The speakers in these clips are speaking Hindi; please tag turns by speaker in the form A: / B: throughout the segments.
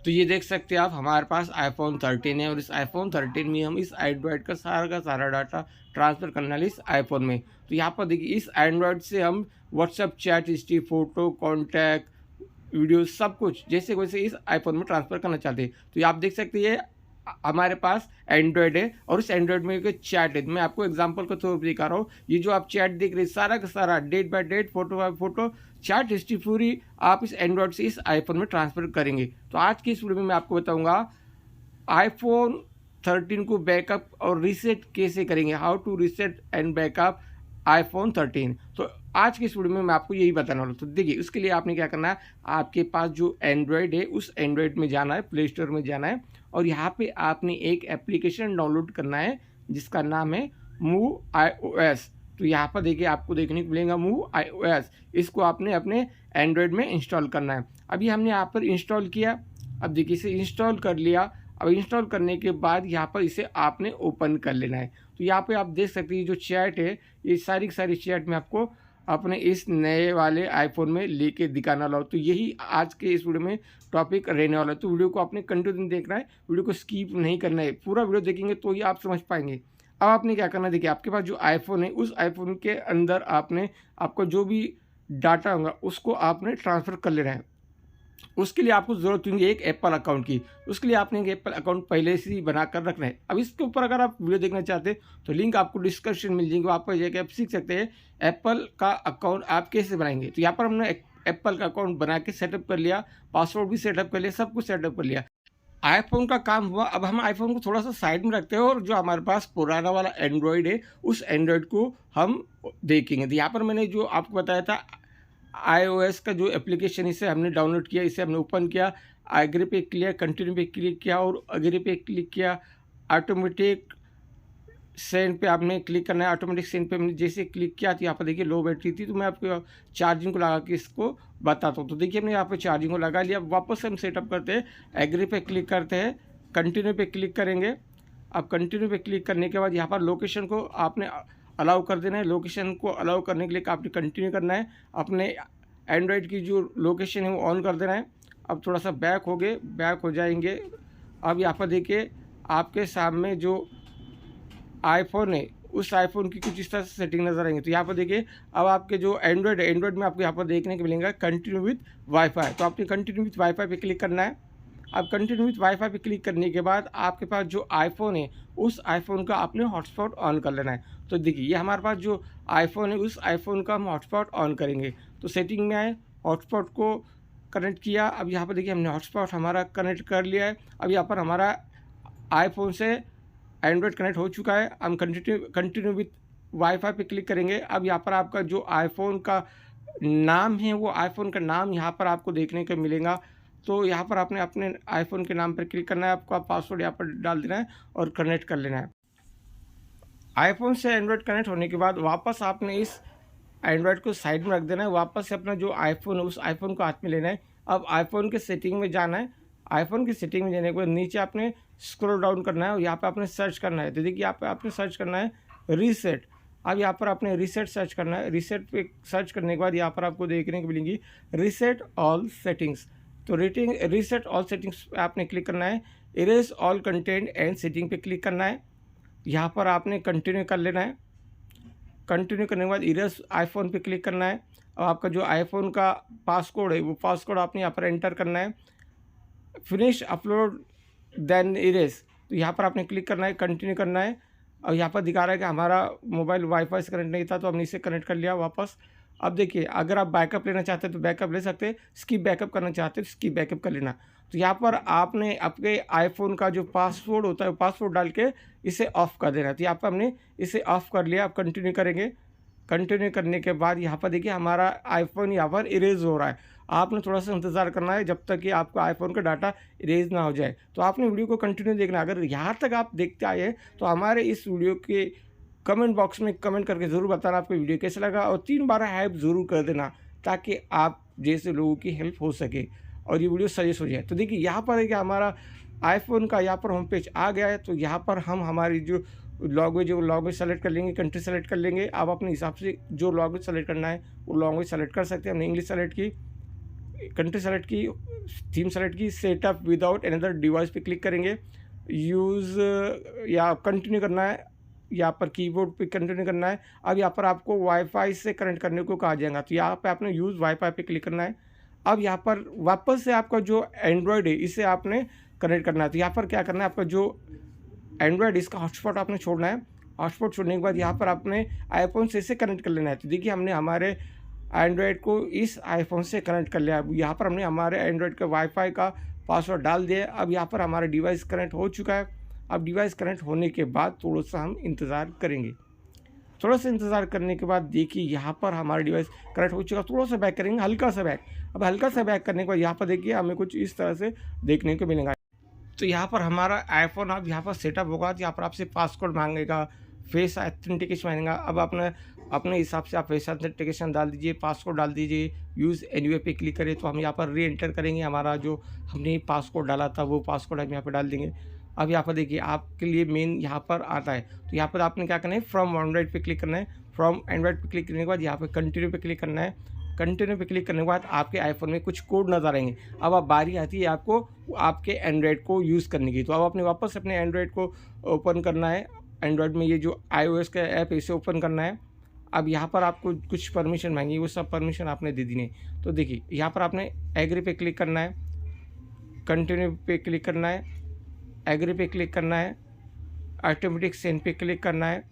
A: तो ये देख सकते हैं आप, हमारे पास आईफ़ोन 13 है और इस आईफ़ोन 13 में हम इस एंड्रॉयड का सारा डाटा ट्रांसफ़र करने वाले इस आईफ़ोन में। तो यहाँ पर देखिए, इस एंड्रॉयड से हम WhatsApp chat history, photo, contact, video सब कुछ जैसे वैसे इस आईफ़ोन में ट्रांसफ़र करना चाहते हैं। तो ये आप देख सकते हैं, ये हमारे पास एंड्रॉयड है और इस एंड्रॉयड में एक चैट है। मैं आपको एग्ज़ाम्पल के तौर पे दिखा रहा हूँ। ये जो आप चैट देख रहे हैं, सारा का सारा date by date, photo by photo, chat history पूरी आप इस एंड्रॉयड से इस आईफ़ोन में ट्रांसफ़र करेंगे। तो आज की इस वीडियो में मैं आपको बताऊँगा आईफ़ोन 13 को बैकअप और रीसेट कैसे करेंगे, how to reset and backup iPhone 13। तो आज की इस वीडियो में मैं आपको यही बताने वाला हूँ। तो देखिए, उसके लिए आपने क्या करना है, आपके पास जो एंड्रॉयड है उस एंड्रॉयड में जाना है, प्ले स्टोर में जाना है और यहाँ पे आपने एक एप्लीकेशन डाउनलोड करना है जिसका नाम है मूव iOS। तो यहाँ पर देखिए, आपको देखने को मिलेगा मूव iOS। इसको आपने अपने एंड्रॉयड में इंस्टॉल करना है। अभी हमने यहाँ पर इंस्टॉल किया। अब देखिए, इसे इंस्टॉल कर लिया। अब इंस्टॉल करने के बाद यहाँ पर इसे आपने ओपन कर लेना है। तो यहाँ पे आप देख सकते हैं, जो चैट है ये सारी की सारी चैट मैं आपको अपने इस नए वाले आईफ़ोन में लेके दिखाने वाला हूँ। तो यही आज के इस वीडियो में टॉपिक रहने वाला है। तो वीडियो को आपने कंटिन्यू देखना है, वीडियो को स्किप नहीं करना है। पूरा वीडियो देखेंगे तो ही आप समझ पाएंगे। अब आपने क्या करना है, देखिए आपके पास जो आईफ़ोन है उस आईफ़ोन के अंदर आपने आपका जो भी डाटा होगा उसको आपने ट्रांसफ़र कर लेना है। उसके लिए आपको ज़रूरत होगी एक एप्पल अकाउंट की। उसके लिए आपने एक एप्पल अकाउंट पहले से ही बनाकर रखना है। अब इसके ऊपर अगर आप वीडियो देखना चाहते हैं तो लिंक आपको डिस्क्रिप्शन मिल जाएगी, वहाँ पर जाके आप सीख सकते हैं एप्पल का अकाउंट आप कैसे बनाएंगे। तो यहाँ पर हमने एक एप्पल का अकाउंट बना के सेटअप कर लिया, पासवर्ड भी सेटअप कर लिया, सब कुछ सेटअप कर लिया। आईफ़ोन का काम हुआ। अब हम आईफ़ोन को थोड़ा-सा साइड में रखते हैं और जो हमारे पास पुराना वाला एंड्रॉयड है, उस एंड्रॉयड को हम देखेंगे। तो यहाँ पर मैंने जो आपको बताया था iOS का जो एप्लीकेशन, इसे हमने डाउनलोड किया, इसे हमने ओपन किया, एग्री पे क्लिक, कंटिन्यू पे क्लिक किया और एग्री पे क्लिक किया। ऑटोमेटिक सेंड पे आपने क्लिक करना है। ऑटोमेटिक सेंड पे हमने जैसे क्लिक किया तो यहाँ पर देखिए लो बैटरी थी, तो मैं आपको चार्जिंग को लगा के इसको बताता हूँ। तो देखिए, हमने यहाँ पे चार्जिंग को लगा लिया। वापस हम सेटअप करते हैं, एग्री पे क्लिक करते हैं, कंटिन्यू पे क्लिक करेंगे। अब कंटिन्यू पे क्लिक करने के बाद यहाँ पर लोकेशन को आपने अलाउ कर देना है। लोकेशन को अलाउ करने के लिए आपने कंटिन्यू करना है। अपने एंड्रॉयड की जो लोकेशन है वो ऑन कर देना है। अब थोड़ा सा बैक हो जाएंगे। अब यहाँ पर देखिए, आपके सामने जो आईफ़ोन है उस आईफ़ोन की कुछ इस तरह से सेटिंग नज़र आएंगे। तो यहाँ पर देखिए, अब आपके जो एंड्रॉयड है, एंड्रॉयड में आपको यहाँ पर देखने को मिलेगा कंटिन्यू विथ वाईफाई। तो आपने कंटिन्यू विथ वाईफाई पे क्लिक करना है। अब कंटिन्यू विथ वाईफाई पे क्लिक करने के बाद आपके पास जो आईफ़ोन है उस आईफ़ोन का आपने हॉटस्पॉट ऑन कर लेना है। तो देखिए, ये हमारे पास जो आईफ़ोन है उस आईफ़ोन का हम हॉटस्पॉट ऑन करेंगे। तो सेटिंग में आए, हॉटस्पॉट को कनेक्ट किया। अब यहाँ पर देखिए, हमने हॉटस्पॉट हमारा कनेक्ट कर लिया है। अब यहाँ पर हमारा आईफ़ोन से एंड्रॉयड कनेक्ट हो चुका है। हम कंटिन्यू विथ वाईफाई पे क्लिक करेंगे। अब यहाँ पर आपका जो आईफ़ोन का नाम है वो आईफ़ोन का नाम यहाँ पर आपको देखने को मिलेगा। तो यहाँ पर आपने अपने आईफ़ोन के नाम पर क्लिक करना है, आपका पासवर्ड यहाँ पर डाल देना है और कनेक्ट कर लेना है। आईफ़ोन से एंड्रॉयड कनेक्ट होने के बाद वापस आपने इस एंड्रॉयड को साइड में रख देना है। वापस से अपना जो आईफ़ोन है उस आईफ़ोन को हाथ में लेना है। अब आईफ़ोन के सेटिंग में जाना है। आईफ़ोन की सेटिंग में जाने के बाद नीचे आपने स्क्रॉल डाउन करना है और यहाँ पे आपने सर्च करना है। तो देखिए, यहाँ पे आपने सर्च करना है रीसेट। अब यहाँ पर आपने रीसेट सर्च करना है। रीसेट पे सर्च करने के बाद यहाँ पर आपको देखने को मिलेंगी रीसेट ऑल सेटिंग्स। तो रीसेट ऑल सेटिंग्स पे आपने क्लिक करना है। Erase all content and setting पे क्लिक करना है। यहाँ पर आपने कंटिन्यू कर लेना है। कंटिन्यू करने के बाद इरेज आईफ़ोन पे क्लिक करना है और आपका जो आईफ़ोन का पासकोड है वो पासकोड आपने यहाँ पर एंटर करना है। फिनिश अपलोड देन इरेज, तो यहाँ पर आपने क्लिक करना है, कंटिन्यू करना है। और यहाँ पर दिखा रहा है कि हमारा मोबाइल वाईफाई से कनेक्ट नहीं था, तो हमने इसे कनेक्ट कर लिया वापस। अब देखिए, अगर आप बैकअप लेना चाहते हैं तो बैकअप ले सकते हैं, स्किप बैकअप करना चाहते हैं तो स्किप बैकअप कर लेना। तो यहाँ पर आपने अपने आईफ़ोन का जो पासवर्ड होता है वो पासवर्ड डाल के इसे ऑफ़ कर देना है। तो यहाँ पर हमने इसे ऑफ़ कर लिया। अब कंटिन्यू करेंगे। कंटिन्यू करने के बाद यहाँ पर देखिए, हमारा आईफ़ोन यहाँ पर इरेज़ हो रहा है। आपने थोड़ा-सा इंतज़ार करना है जब तक कि आपका आईफ़ोन का डाटा इरेज़ ना हो जाए। तो आपने वीडियो को कंटिन्यू देखना है। अगर यहाँ तक आप देखते आए हैं तो हमारे इस वीडियो के कमेंट बॉक्स में कमेंट करके ज़रूर बताना आपको वीडियो कैसा लगा और 3 बार हाइप ज़रूर कर देना, ताकि आप जैसे लोगों की हेल्प हो सके और ये वीडियो सजेस्ट हो जाए। तो देखिए, यहाँ पर है कि हमारा आईफ़ोन का यहाँ पर होम पेज आ गया है। तो यहाँ पर हम हमारी जो लैंग्वेज है वो लैंग्वेज सेलेक्ट कर लेंगे, कंट्री सेलेक्ट कर लेंगे। आप अपने हिसाब से जो लैंग्वेज सेलेक्ट करना है वो लैंग्वेज सेलेक्ट कर सकते हैं। हमने इंग्लिश सेलेक्ट की। कंट्री सेलेक्ट की, थीम सेलेक्ट की, सेटअप विदाउट एनदर डिवाइस पे क्लिक करेंगे, यूज़ या कंटिन्यू करना है, यहाँ पर कीबोर्ड पे कंटिन्यू करना है। अब यहाँ पर आपको वाईफाई से कनेक्ट करने को कहा जाएगा, तो यहाँ पे आपने यूज़ वाईफाई पे क्लिक करना है। अब यहाँ पर वापस से आपका जो एंड्रॉयड है इसे आपने कनेक्ट करना है, तो यहाँ पर क्या करना है, आपका जो एंड्रॉयड इसका हॉटस्पॉट आपने छोड़ना है। हॉटस्पॉट छोड़ने के बाद यहाँ पर आपने आईफोन से इसे कनेक्ट कर लेना है। तो देखिए हमने हमारे एंड्रॉयड को इस आईफोन से कनेक्ट कर लिया। अब यहाँ पर हमने हमारे एंड्रॉयड के वाईफाई का पासवर्ड डाल दिया। अब यहाँ पर हमारा डिवाइस कनेक्ट हो चुका है। अब डिवाइस कनेक्ट होने के बाद थोड़ा सा हम इंतज़ार करेंगे। थोड़ा सा इंतज़ार करने के बाद देखिए यहाँ पर हमारा डिवाइस कनेक्ट हो चुका। थोड़ा सा बैक करेंगे, हल्का सा बैक। अब हल्का सा बैक करने के बाद यहाँ पर देखिए हमें कुछ इस तरह से देखने को मिलेगा। तो यहाँ पर हमारा आईफोन अब यहाँ पर सेटअप होगा। तो यहाँ पर आपसे पासवर्ड मांगेगा, फेस ऑथेंटिकेशन मांगेगा। अब अपने हिसाब से आप फेस ऑथेंटिकेशन डाल दीजिए, पासवर्ड डाल दीजिए, यूज़ एनीवे पे क्लिक करें। तो हम यहाँ पर री एंटर करेंगे, हमारा जो हमने पासवर्ड डाला था वो पासवर्ड हम यहाँ पर डाल देंगे। अब यहाँ पर देखिए आपके लिए मेन यहाँ पर आता है। तो यहाँ पर आपने क्या करना है, फ्रॉम एंड्रॉइड पे क्लिक करना है। फ्रॉम एंड्रॉइड पे क्लिक करने के बाद यहाँ पर कंटिन्यू पे क्लिक करना है। कंटिन्यू पे क्लिक करने के बाद आपके आईफोन में कुछ कोड नज़र आएंगे। अब बारी आती है आपको आपके एंड्रॉयड को यूज़ करने की। तो अब आपने वापस अपने एंड्रॉयड को ओपन करना है। एंड्रॉयड में ये जो iOS का ऐप है इसे ओपन करना है। अब यहाँ पर आपको कुछ परमिशन मांगी, वो सब परमिशन आपने दे दी नहीं। तो देखिए यहाँ पर आपने एग्री पे क्लिक करना है, कंटिन्यू पे क्लिक करना है, एग्री पे क्लिक करना है, ऑटोमेटिक सेंड पे क्लिक करना है।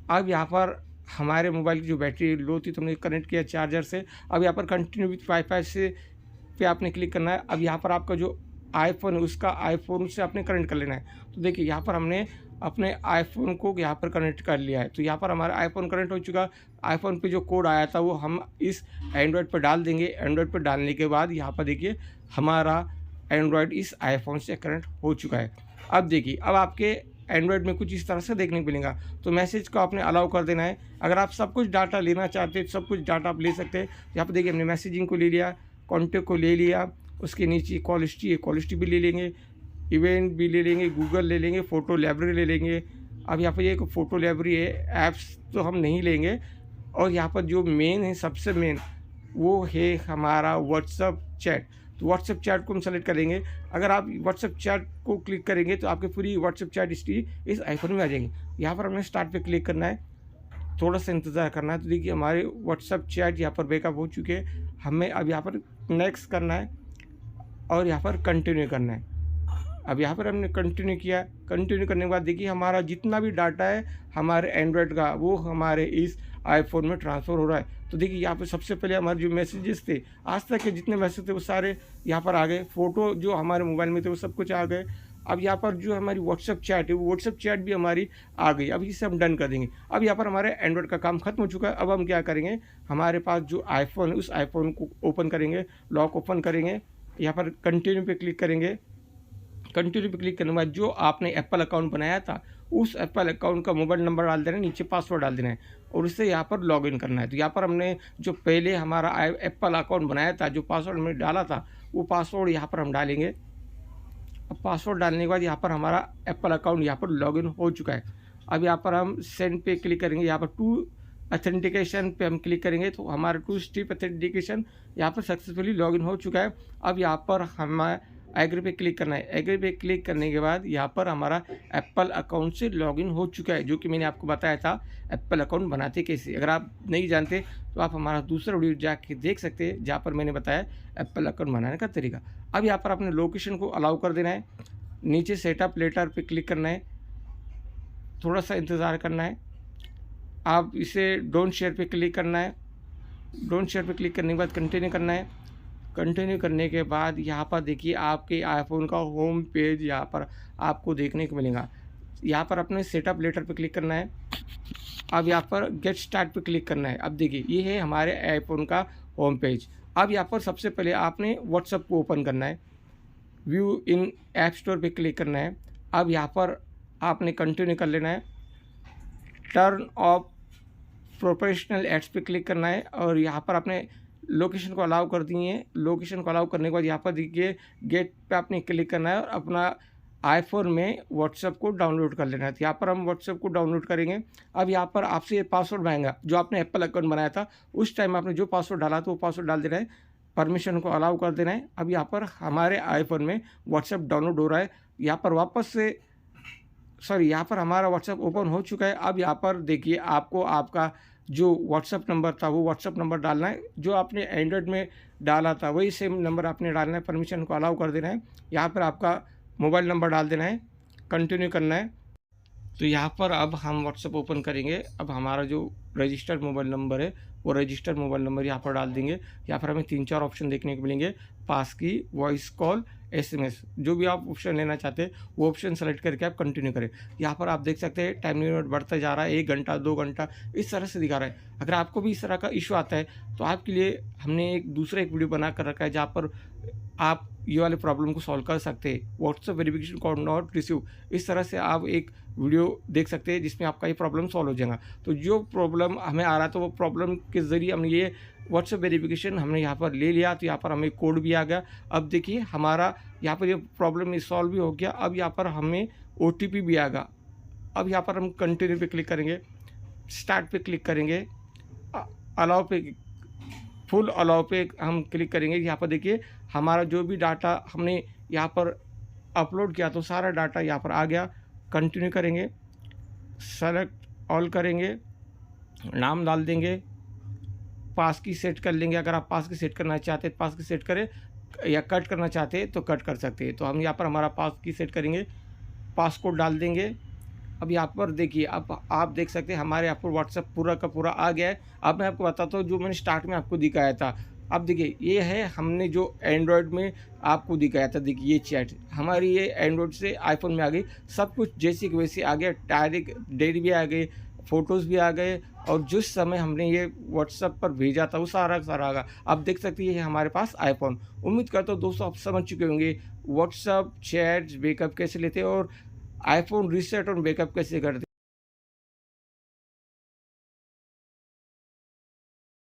A: अब यहाँ पर हमारे मोबाइल की जो बैटरी लो थी तो हमने कनेक्ट किया चार्जर से। अब यहाँ पर कंटिन्यू विथ वाईफाई से पे आपने क्लिक करना है। अब यहाँ पर आपका जो आईफोन है उसका आईफोन से आपने कनेक्ट कर लेना है। तो देखिए यहाँ पर हमने अपने आईफोन को यहाँ पर कनेक्ट कर लिया है। तो यहाँ पर हमारा आईफोन कनेक्ट हो चुका। आईफोन पे जो कोड आया था वो हम इस एंड्रॉयड पर डाल देंगे। एंड्रॉयड पर डालने के बाद यहाँ पर देखिए हमारा एंड्रॉयड इस आईफोन से कनेक्ट हो चुका है। अब देखिए अब आपके एंड्रॉयड में कुछ इस तरह से देखने को मिलेगा। तो मैसेज को आपने अलाउ कर देना है। अगर आप सब कुछ डाटा लेना चाहते हैं, सब कुछ डाटा आप ले सकते हैं। यहाँ पर देखिए हमने मैसेजिंग को ले लिया, कॉन्टेक्ट को ले लिया, उसके नीचे कॉल हिस्ट्री है, कॉल हिस्ट्री भी ले लेंगे, इवेंट भी ले लेंगे, गूगल ले लेंगे, फ़ोटो लाइब्रेरी ले लेंगे। अब यहाँ पर ये फ़ोटो लाइब्रेरी है, ऐप्स तो हम नहीं लेंगे। और यहाँ पर जो मेन है, सबसे मेन वो है हमारा व्हाट्सअप चैट। तो व्हाट्सअप चैट को हम सेलेक्ट करेंगे। अगर आप व्हाट्सअप चैट को क्लिक करेंगे तो आपकी पूरी व्हाट्सअप चैट हिस्ट्री इस आईफोन में आ जाएगी। यहाँ पर हमने स्टार्ट पे क्लिक करना है, थोड़ा सा इंतज़ार करना है। तो देखिए हमारे व्हाट्सअप चैट यहाँ पर बैकअप हो चुके हैं। हमें अब यहाँ पर नेक्स्ट करना है और यहाँ पर कंटिन्यू करना है। अब यहाँ पर हमने कंटिन्यू किया। कंटिन्यू करने के बाद देखिए हमारा जितना भी डाटा है हमारे एंड्रॉयड का वो हमारे इस आईफोन में ट्रांसफ़र हो रहा है। तो देखिए यहाँ पे सबसे पहले हमारे जो मैसेजेस थे, आज तक के जितने मैसेज थे वो सारे यहाँ पर आ गए। फ़ोटो जो हमारे मोबाइल में थे वो सब कुछ आ गए। अब यहाँ पर जो हमारी व्हाट्सअप चैट है वो व्हाट्सअप चैट भी हमारी आ गई। अब इसे हम डन कर देंगे। अब यहाँ पर हमारे एंड्रॉयड का काम खत्म हो चुका है। अब हम क्या करेंगे, हमारे पास जो आईफोन है उस आईफोन को ओपन करेंगे, लॉक ओपन करेंगे, यहाँ पर कंटिन्यू पे क्लिक करेंगे। कंटिन्यू पे क्लिक करने के बाद जो आपने एप्पल अकाउंट बनाया था उस एप्पल अकाउंट का मोबाइल नंबर डाल देना है, नीचे पासवर्ड डाल देना है और उससे यहाँ पर लॉगिन करना है। तो यहाँ पर हमने जो पहले हमारा एप्पल अकाउंट बनाया था, जो पासवर्ड हमने डाला था वो पासवर्ड यहाँ पर हम डालेंगे। अब पासवर्ड डालने के बाद यहाँ पर हमारा एप्पल अकाउंट यहाँ पर लॉगिन हो चुका है। अब यहाँ पर हम सेंड पे क्लिक करेंगे, यहाँ पर टू ऑथेंटिकेशन पे हम क्लिक करेंगे तो हमारा 2 स्टेप ऑथेंटिकेशन यहाँ पर सक्सेसफुली लॉगिन हो चुका है। अब यहाँ पर हमें एग्री पे क्लिक करना है। एग्री पे क्लिक करने के बाद यहाँ पर हमारा एप्पल अकाउंट से लॉगिन हो चुका है, जो कि मैंने आपको बताया था एप्पल अकाउंट बनाते कैसे। अगर आप नहीं जानते तो आप हमारा दूसरा वीडियो जाके देख सकते हैं जहाँ पर मैंने बताया एप्पल अकाउंट बनाने का तरीका। अब यहाँ पर अपने लोकेशन को अलाउ कर देना है, नीचे सेटअप लेटर पे क्लिक करना है, थोड़ा सा इंतज़ार करना है। आप इसे डोंट शेयर पे क्लिक करना है। डोंट शेयर पे क्लिक करने के बाद कंटिन्यू करना है। कंटिन्यू करने के बाद यहाँ पर देखिए आपके आईफोन का होम पेज यहाँ पर आपको देखने को मिलेगा। यहाँ पर अपने सेटअप लेटर पे क्लिक करना है। अब यहाँ पर गेट स्टार्ट पे क्लिक करना है। अब देखिए ये है हमारे आईफोन का होम पेज। अब यहाँ पर सबसे पहले आपने व्हाट्सअप को ओपन करना है, व्यू इन ऐप स्टोर पे क्लिक करना है। अब यहाँ पर आपने कंटिन्यू कर लेना है, टर्न ऑफ प्रोफेशनल एड्स पे क्लिक करना है और यहाँ पर आपने लोकेशन को अलाउ कर दिए हैं। लोकेशन को अलाउ करने के बाद यहाँ पर देखिए गेट पे आपने क्लिक करना है और अपना आईफोन में व्हाट्सएप को डाउनलोड कर लेना है। तो यहाँ पर हम व्हाट्सएप को डाउनलोड करेंगे। अब यहाँ पर आपसे ये पासवर्ड मांगेगा जो आपने एप्पल अकाउंट बनाया था, उस टाइम आपने जो पासवर्ड डाला था वो पासवर्ड डाल देना है। परमिशन को अलाउ कर देना है। अब यहाँ पर हमारे आईफोन में व्हाट्सएप डाउनलोड हो रहा है। यहाँ पर वापस से यहाँ पर हमारा व्हाट्सएप ओपन हो चुका है। अब यहाँ पर देखिए आपको आपका जो व्हाट्सएप नंबर था वो व्हाट्सएप नंबर डालना है, जो आपने एंड्रॉयड में डाला था वही सेम नंबर आपने डालना है, परमिशन को अलाउ कर देना है। यहाँ पर आपका मोबाइल नंबर डाल देना है, कंटिन्यू करना है। तो यहाँ पर अब हम व्हाट्सएप ओपन करेंगे। अब हमारा जो रजिस्टर्ड मोबाइल नंबर है वो रजिस्टर्ड मोबाइल नंबर यहाँ पर डाल देंगे। यहाँ पर हमें 3-4 ऑप्शन देखने को मिलेंगे, पास की, वॉइस कॉल, एसएमएस। जो भी आप ऑप्शन लेना चाहते हैं वो ऑप्शन सेलेक्ट करके आप कंटिन्यू करें। यहाँ पर आप देख सकते हैं टाइम लिमिट बढ़ता जा रहा है, 1 घंटा 2 घंटा इस तरह से दिखा रहा है। अगर आपको भी इस तरह का इशू आता है तो आपके लिए हमने एक वीडियो बना कर रखा है जहाँ पर आप ये वाले प्रॉब्लम को सॉल्व कर सकते हैं। WhatsApp verification code not receive, इस तरह से आप एक वीडियो देख सकते हैं जिसमें आपका ये प्रॉब्लम सॉल्व हो जाएगा। तो जो प्रॉब्लम हमें आ रहा था वो प्रॉब्लम के ज़रिए हमने ये व्हाट्सएप वेरिफिकेशन हमने यहाँ पर ले लिया, तो यहाँ पर हमें कोड भी आ गया। अब देखिए हमारा यहाँ पर ये प्रॉब्लम सॉल्व भी हो गया। अब यहाँ पर हमें OTP भी आ गया। अब यहाँ पर हम कंटिन्यू पे क्लिक करेंगे, स्टार्ट पे क्लिक करेंगे, अलाउ पे, फुल अलाउ पे हम क्लिक करेंगे। यहाँ पर देखिए हमारा जो भी डाटा हमने यहाँ पर अपलोड किया तो सारा डाटा यहाँ पर आ गया। कंटिन्यू करेंगे, सेलेक्ट ऑल करेंगे, नाम डाल देंगे, पास की सेट कर लेंगे। अगर आप पास की सेट करना चाहते हैं पास की सेट करें, या कट करना चाहते हैं तो कट कर सकते हैं। तो हम यहाँ पर हमारा पास की सेट करेंगे, पासकोड डाल देंगे। अब यहाँ पर देखिए अब आप देख सकते हैं हमारे यहाँ पर व्हाट्सएप पूरा का पूरा आ गया है। अब मैं आपको बताता हूँ जो मैंने स्टार्ट में आपको दिखाया था। अब देखिए ये है हमने जो एंड्रॉयड में आपको दिखाया था। देखिए ये चैट हमारी ये एंड्रॉयड से आईफोन में आ गई, सब कुछ जैसे कि वैसे आ गया। डायरेक्ट डेट भी आ गई, फ़ोटोज़ भी आ गए, और जिस समय हमने ये व्हाट्सएप पर भेजा था वो सारा आ गया। आप देख सकते हैं ये हमारे पास आईफोन। उम्मीद करता हूँ दोस्तों आप समझ चुके होंगे व्हाट्सएप चैट्स बैकअप कैसे लेते हैं और आईफोन रीसेट और बैकअप कैसे करते हैं।